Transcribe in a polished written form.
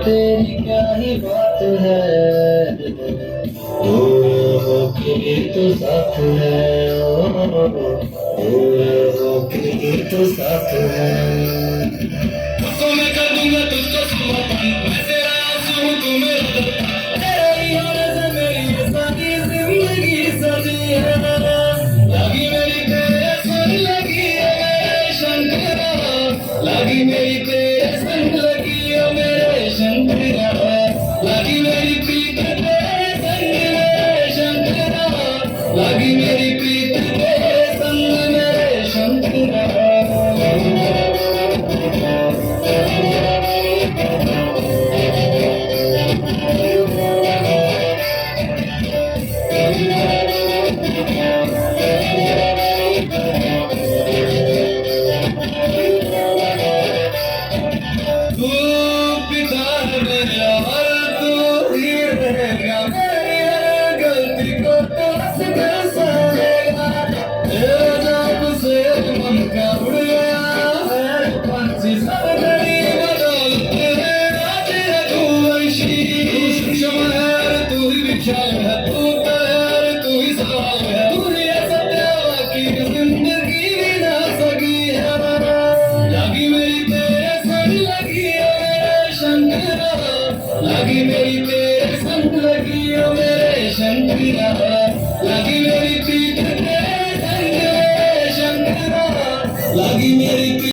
तेरी क्या ही बात है, हो के तो साथ है, हो के तो साथ है। तो मैं कर दूंगा तुझको समर्पण, मैं तेरा आंसू हूँ तू मेरा दर्पण, तेरे ही होने से मेरी ये सारी जिंदगी सजी है। लगी मेरी तेरे संग लगी है मेरे शंकरा, लगी मेरी तेरे संग लगी है मेरे शंकरा, लगी मेरी प्रीत तेरे संग मेरे शंकरा, लगी मेरी प्रीत तेरे संग मेरे शंकरा। तू पिता है मेरा और तू ही रहेगा मेरी हर गलती को तो हंस के सहेगा। तेरे जाप से मन का उड़ गया है पंछी, सब घड़ी बदौलत है आज है तू ऐसी। तू क्षमा है तू ही विख्यात है, तू प्यार तू ही सवाल है, तू ही है सत्य की जिंदगी भी ना सकी है। लगी मेरी तेरे संग लगी है मेरे शंकरा, लगी मेरी तेरे संग लगी है मेरे शंकरा, लगी मेरी प्रीत